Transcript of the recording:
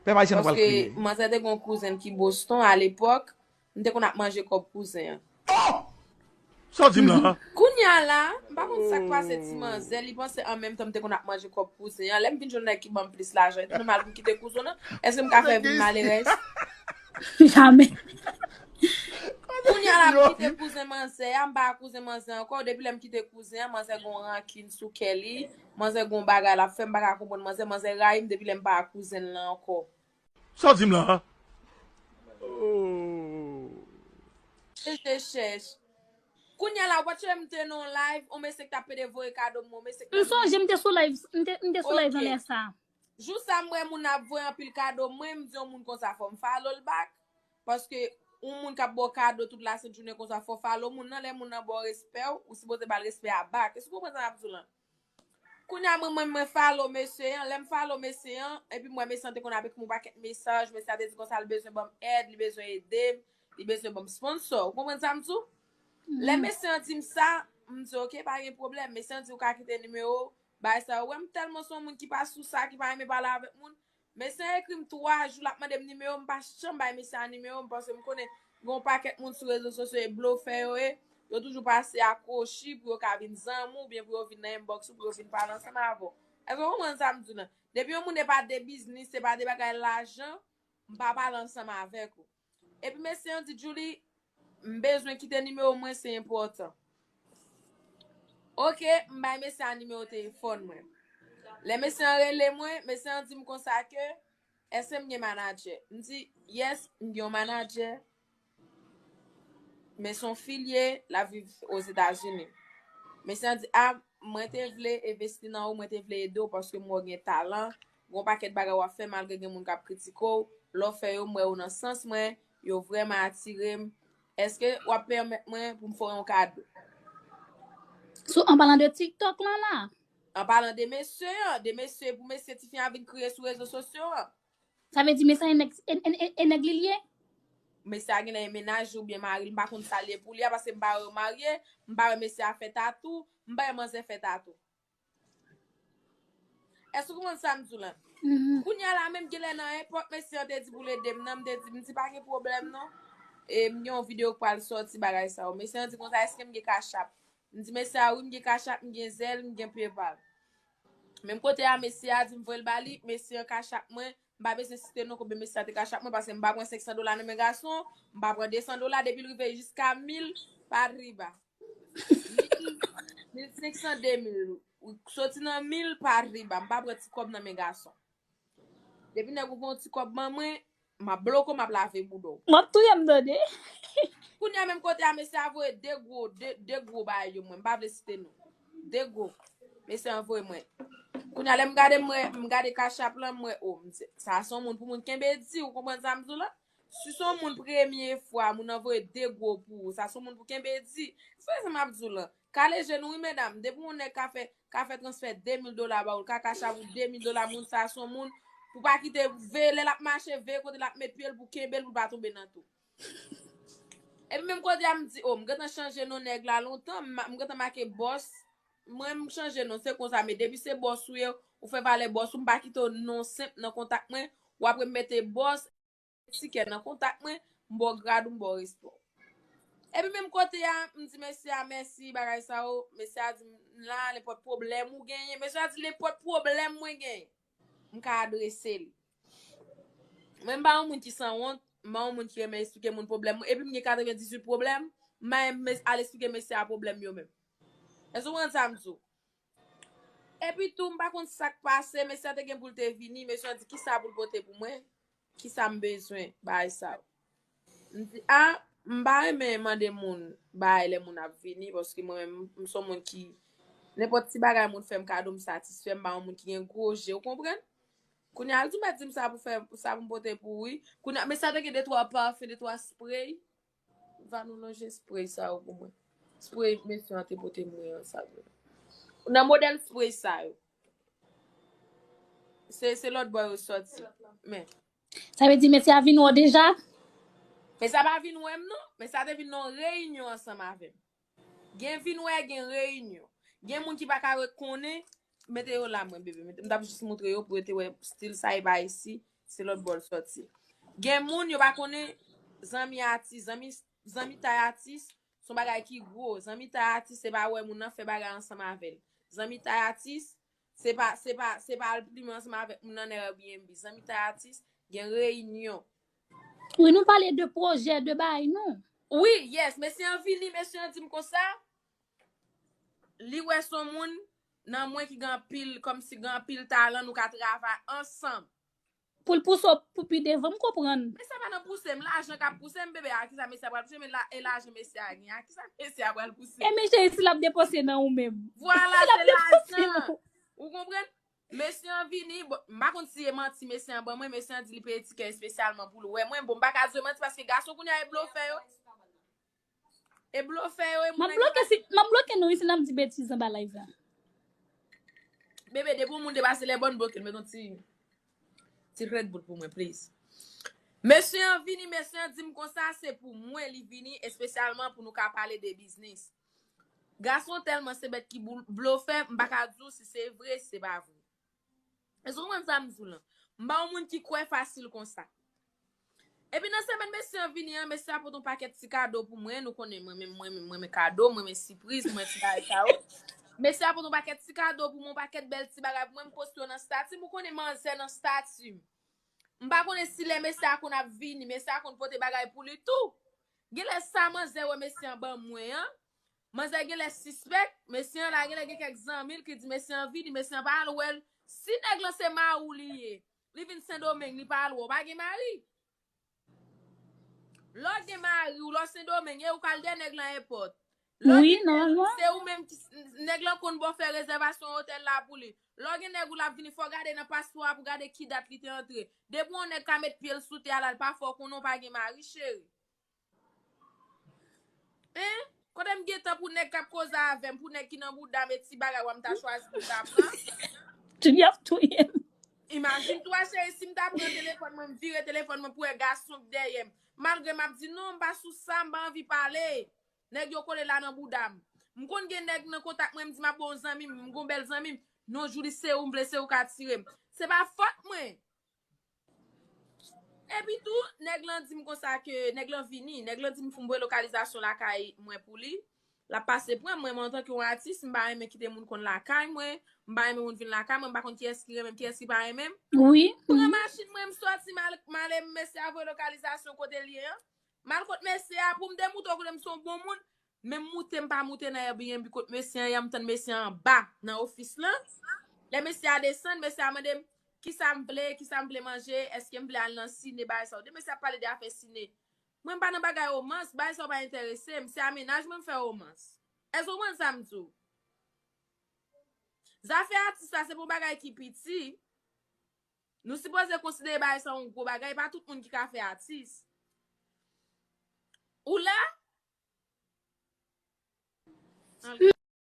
Peuple haïtien n'a pas Parce le crier. que moi, c'était mon cousin qui Boston à l'époque. Nous qu'on a mangé comme cousin. Ça dit là. Kounya là, par contre, ça passe petit manzel, il pense en même temps qu'on a mangé comme cousin. L'aime bien journée qui m'en plus l'argent. Tout normal pour quitter cousin. Est-ce que me fait malheureuse? Jamais. Kounya là pour quitter cousin manzel, en bas cousin manzel encore depuis l'aime quitter cousin, manzel gon rancune sous Kelly, manzel gon bagarre la femme bagarre comprendre manzel raïm depuis l'aime pas cousin là encore. Ça dit là. Je cherche. Kounya la watch m'te non live, on me sait taper des voix cadeau moi, me sait J'aime te sous live, m'te sous live dans ça. Jou sa mwen moun ap voy an pil kado, mwen mdi yon moun kon sa fò m'follow l back. Parce que un moun kap bo kado toute la semaine journée kon sa fò follow moun nan, les moun nan bo respect ou si bote bal respect a back. Est-ce que vous comprenez abdou lan? Kounya mwen follow monsieur yan, lem follow monsieur yan, et puis moi me sente kon avec mon paquet message, me sente di kon sa l besoin bom aide, li besoin aider, li besoin bom sponsor. Vous comprenez ça m'tou? Les messieurs dit ça, m'di OK, pas de problème, messieurs dit ou ka kite numéro. Bah ça ouais tellement son monde qui passe sous ça qui va aimer parler avec moun mais c'est écrit 3 jours la madame numéro pas chambre mais c'est un numéro parce que me connais gon paquet monde sur réseaux sociaux et bluffé yo toujours passer à cochi pour ka vinn zanmou ou bien pour venir dans inbox pour venir parler ensemble avant est-ce que vous ça me dit là depuis on n'est pas de business c'est pas de bagaille l'argent on pas parler ensemble avec vous et puis monsieur on dit Julie besoin quitter numéro moins c'est important. OK, m'bay messe un numéro téléphone moi. Les messieurs relè moi, messieurs dit me comme ça que est-ce que m'y manager? M'di yes, m'y un manager. Mais son filié la vive aux États-Unis. Messieurs dit ah, moi te vle investir dans ou moi te vle aider parce que moi gen talent, gon paquet bagay wa fait malgré gen moun k'ap kritiko, l'on fait yo moi ou dans sens moi, yo vraiment attiré. Est-ce que ou permettre moi pour me faire un cadeau? So, en parlant de TikTok là. En parlant de messieurs pour mes certifiants avec créer sur les réseaux sociaux. Ça veut dire mais ça en lié? Mais ça gen un ménage ou bien mari, m'pa konn salé pour lui parce que m'pa marié, m'pa monsieur a fait tatou, m'pa manger fait tatou. Est-ce que vous ça m'dou là? Kounya la même gele nan époque monsieur te dit pour l'aider, m'di pas de problème non. Et m'yon vidéo pour le sorti bagay ça. Monsieur dit comme ça est-ce que m'ge cachap? M'di monsieur oui m'ge cachap, m'ge zel, m'ge PayPal. Même côté à monsieur a dit m'voye le bali, monsieur cachap moi m'pa besoin citer non combien monsieur te cachap moi parce que m'pa prend $500 dans mes garçons, m'pa prend $200 depuis rive jusqu'à 1000 par riba. 1500 2000 ou sorti dans 1000 par riba, m'pa prend ti kob dans mes garçons. Depuis nèg ou ti kob maman, m'a bloqué m'a laver boudou. Moi tout y me donné. Kounya même côté à monsieur avoye deux gros bail yo moi, m'pa vle citer non. Deux gros. Monsieur envoie moi. Kounya lè m'gade kachap lan moi oh ça son moun pour moun kembe di ou comprendre ça m'dou là si son moun première fois moun envoie deux gros pour ça son moun pour kembe di ça m'abdou là kale genou mesdames depuis moun ka fait transfert $2000 ba ou ka kachap $2000 moun ça son moun pour pas quitter vele la marcher ve côté la mettre pied pour kembe pour pas tomber dans tout et puis même côté me dit oh m'gata changer non nèg là longtemps m'gata marqué boss moi me changer non c'est comme ça mais depuis c'est boss ou fait valer boss ou pas quitter non simple dans contact moi ou après mettre boss ticket dans contact moi m'bo grade m'bo respect et puis même côté me dit merci bagay ça monsieur a dit là les pas de problème ou gagner monsieur a dit les pas de problème moi gagner m'ka adresser même pas un monde qui sans honte un monde qui aime expliquer mon problème et puis m'gè 98 problème même aller expliquer monsieur a problème yo même est-ce que vous ça m'dou et puis tout m'pa konn ça passe mais ça te gen pour te vini monsieur dit qui ça pour porter pour moi qui ça me besoin bay ça m'di ah m'ba mais mande moun bay les moun ap vini parce que moi même son moun qui n'importe si bagay moun fait cadeau me satisfait m'ba moun qui gen gros jeu vous comprenez kounya tout m'a dit ça pour faire ça pour porter pour oui kounya mais ça te gen 2-3 parfum 2-3 spray va nous longer spray ça pour moi spray monsieur te porter moi ça dans modèle spray ça c'est l'autre boy sorti mais Ça veut dire monsieur a vinn déjà? mais ça pas vinn même non mais ça te vinn non réunion ensemble avec gen vinn ouais gen réunion gen moun qui pas ka reconnaître mettez yo là moi bébé m't'a juste montrer yo pour te ouais style ça va ici c'est l'autre bol sorti. Gen moun yo pa konnen zami artiste, zami tay artiste, son bagay ki gros. Zami tay artiste c'est pas ouais moun nan fait bagay ensemble avec. Zami tay artiste c'est pas le plus ensemble avec moun nan Airbnb. Zami tay artiste gen réunion. Oui, nous parlons de projet de bail, non? Oui, yes, mais si en vini, monsieur dit comme ça, li wè son moun nan mwen ki gan pile comme si gan pile talent nous ka travail ensemble. Pour le pousser pour plus devant, comprendre. Mais ça va nan pousser, l'argent ka pousser bébé a qui ça monsieur va pousser mais l'argent monsieur a gagné, qui ça monsieur va le pousser. Et monsieur ici l'a déposé dans ou même. Voilà, c'est l'argent. Vous comprenez? Monsieur vini, m'a kon si menti monsieur bon moi monsieur dit li paye ticket spécialement pour ouais moi bon pas ka menti parce que garçon qu'on a bluffé yo. Et bluffé yo m'a bloqué nous ici n'a dit bêtise en bas live là. Bébé de pour moun dépasser les bonnes bloquer mais ti Red Bull pour moi please. Monsieur vini monsieur dit me comme ça c'est pour moi li vini spécialement pour nous ka parler de business. Garçon tellement c'est bête qui bluffé m'pa ka dire si c'est vrai c'est pas vrai. Est-ce que ça me dit là? M'ba un moun qui croit facile comme ça. Et puis dans semaine monsieur vini monsieur apporte un paquet de cadeau pour moi nous connaît moi cadeau moi surprise moi ti cadeau. Monsieur apporte un paquet de cadeau pour mon paquet de belle ti bagay pour moi me poster dans statut moi connaît manger dans statut. M'pa connaît si les monsieur qu'on a vini monsieur qu'on porter bagay pour lui tout. Gè les ça manger ouais monsieur ban moi hein. Manger gè les suspect monsieur la gè quelques amis qui dit monsieur vini monsieur pas well. Si nèg lan c'est ma ou lié, li vin Saint-Domingue, li pa alwo, pa gen mari. L'autre gen mari ou l'autre Saint-Domingue, ou kal de nèg lan airport. Oui, non. C'est ou même nèg lan kon bon faire réservation hôtel là pour lui. L'autre gen nèg ou la vini faut garder dans passeport pour garder qui date li te entré. Depuis on nèg ka mettre pied sous terre là, pas fort qu'on non pa gen mari chéri. Hein? Quand dem gen temps pour nèg k'ap cause avec pour nèg ki nan bouda met ti bagay ou m'ta choisi pour ta prendre. Tu y a tout. Imagine toi chérie si m'ta prend téléphone moi vire téléphone moi pour un garçon derrière malgré m'a dit non m'pa sous ça m'pa envie parler nèg yo collé là dans boudam m'kon gen nèg nan contact moi m'di m'a bon zami m'gon bel zami non jouli c'est ou blessé ou ka tirer c'est pas faute moi et puis tout nèg lan di m'kom ça que nèg lan vini nèg lan di m'fou localisation la kay moi pour lui la passe pour moi en tant que artiste m'pa aimer quitter moun kon la kay moi m'pa aimer moun vinn la kay moi m'pa kon qui est même qui est pas même Oui. pour la machine moi me sorti mal monsieur avoir localisation côté lié mal côté monsieur pour me démouto que me son bon monde même mouté m'pa mouté dans Airbnb côté monsieur y a m'tande monsieur en bas dans office là les monsieur a descendre monsieur a demandé qui ça me plaît manger est-ce que me plaît aller dans ciné ba ça de monsieur a parlé de affaire ciné moi pas dans bagay romance ba ça pas intéressé monsieur aménage moi me faire romance est-ce que ça me dit Zafé artiste ça c'est pour bagay qui petit. Nous supposons considérer bagay ça un gros bagay pas tout le monde qui ka fait artiste. Ou là